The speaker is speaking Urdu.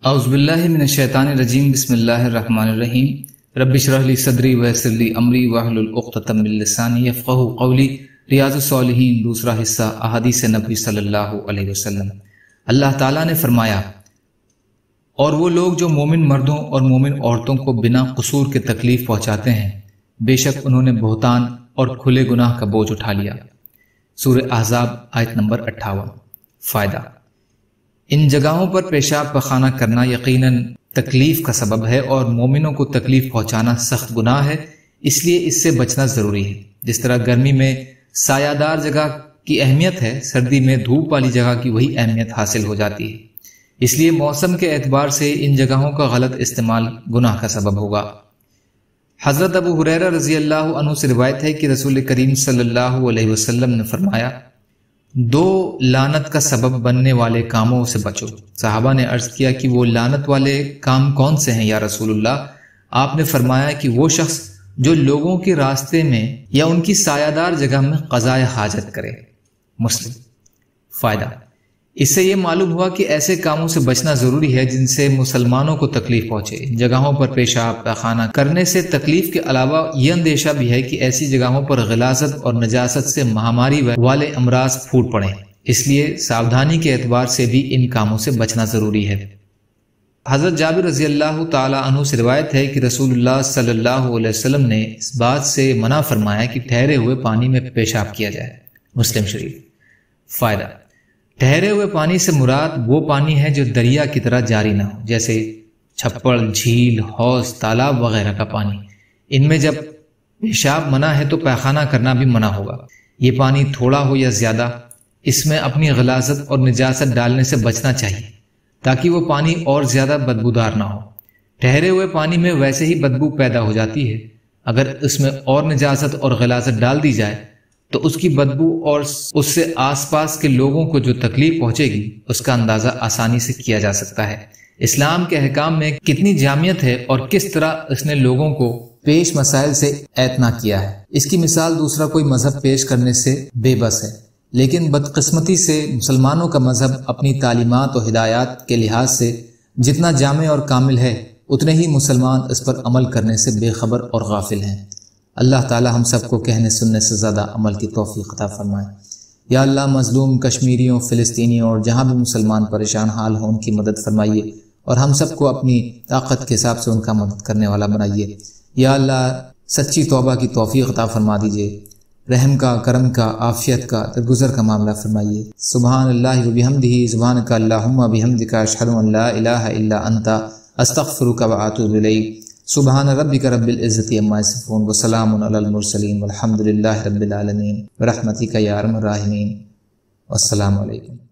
اعوذ باللہ من الشیطان الرجیم بسم اللہ الرحمن الرحیم رب اشرح لی صدری ویسر لی امری واحلل عقدۃ من لسانی یفقہوا قولی۔ ریاض الصالحین دوسرا حصہ احادیث نبی صلی اللہ علیہ وسلم۔ اللہ تعالیٰ نے فرمایا، اور وہ لوگ جو مومن مردوں اور مومن عورتوں کو بنا قصور کے تکلیف پہنچاتے ہیں، بے شک انہوں نے بہتان اور کھلے گناہ کا بوجھ اٹھا لیا۔ سورہ احزاب آیت نمبر 58۔ فائدہ: ان جگہوں پر پیشاب پخانہ کرنا یقیناً تکلیف کا سبب ہے اور مومنوں کو تکلیف پہنچانا سخت گناہ ہے، اس لیے اس سے بچنا ضروری ہے۔ جس طرح گرمی میں سایہ دار جگہ کی اہمیت ہے، سردی میں دھوپ والی جگہ کی وہی اہمیت حاصل ہو جاتی ہے۔ اس لیے موسم کے اعتبار سے ان جگہوں کا غلط استعمال گناہ کا سبب ہوگا۔ حضرت ابو ہریرہ رضی اللہ عنہ سے روایت ہے کہ رسول کریم صلی اللہ علیہ وسلم نے فرمایا، دو لعنت کا سبب بننے والے کاموں سے بچو۔ صحابہ نے عرض کیا کہ وہ لعنت والے کام کون سے ہیں یا رسول اللہ؟ آپ نے فرمایا کہ وہ شخص جو لوگوں کے راستے میں یا ان کی سایہ دار جگہ میں قضائے حاجت کرے۔ مسلم۔ فائدہ: اس سے یہ معلوم ہوا کہ ایسے کاموں سے بچنا ضروری ہے جن سے مسلمانوں کو تکلیف پہنچے۔ جگہوں پر پیشاب پخانہ کرنے سے تکلیف کے علاوہ یہ اندیشہ بھی ہے کہ ایسی جگہوں پر غلاظت اور نجاست سے مہاماری والے امراض پھوٹ پڑیں، اس لیے ساودھانی کے اعتبار سے بھی ان کاموں سے بچنا ضروری ہے۔ حضرت جابر رضی اللہ تعالی عنہ سے روایت ہے کہ رسول اللہ صلی اللہ علیہ وسلم نے اس بات سے منع فرمایا کہ ٹھہرے ہوئے پانی میں پیشاب کیا جائے۔ مسلم شریف۔ فائدہ: ٹھہرے ہوئے پانی سے مراد وہ پانی ہے جو دریا کی طرح جاری نہ ہو، جیسے چھپڑ، جھیل، حوض، تالاب وغیرہ کا پانی۔ ان میں جب پیشاب منع ہے تو پیخانہ کرنا بھی منع ہوگا۔ یہ پانی تھوڑا ہو یا زیادہ، اس میں اپنی غلاظت اور نجاست ڈالنے سے بچنا چاہیے تاکہ وہ پانی اور زیادہ بدبودار نہ ہو۔ ٹھہرے ہوئے پانی میں ویسے ہی بدبو پیدا ہو جاتی ہے، اگر اس میں اور نجاست اور غلاظت ڈال دی جائے تو اس کی بدبو اور اس سے آس پاس کے لوگوں کو جو تکلیف پہنچے گی اس کا اندازہ آسانی سے کیا جا سکتا ہے۔ اسلام کے احکام میں کتنی جامعیت ہے اور کس طرح اس نے لوگوں کو پیش مسائل سے اعتنا کیا ہے، اس کی مثال دوسرا کوئی مذہب پیش کرنے سے بے بس ہے۔ لیکن بدقسمتی سے مسلمانوں کا مذہب اپنی تعلیمات و ہدایات کے لحاظ سے جتنا جامع اور کامل ہے، اتنے ہی مسلمان اس پر عمل کرنے سے بے خبر اور غافل ہیں۔ اللہ تعالی ہم سب کو کہنے سننے سے زیادہ عمل کی توفیق عطا فرمائے۔ یا اللہ، مظلوم کشمیریوں، فلسطینیوں اور جہاں بھی مسلمان پریشان حال ہوں ان کی مدد فرمائیے اور ہم سب کو اپنی طاقت کے حساب سے ان کا مدد کرنے والا بنائیے۔ یا اللہ، سچی توبہ کی توفیق عطا فرما دیجیے، رحم کا، کرم کا، عافیت کا، درگزر کا معاملہ فرمائیے۔ سبحان اللہ و بحمدہ، سبحانک اللہم و بحمدک، اشہد ان لا الہ الا انت، استغفرک و اتوب الیک۔ سبحان ربک رب العزت عما یصفون وسلام علی المرسلین والحمد للہ رب العالمین برحمتک یا ارحم الراحمین۔ والسلام علیکم۔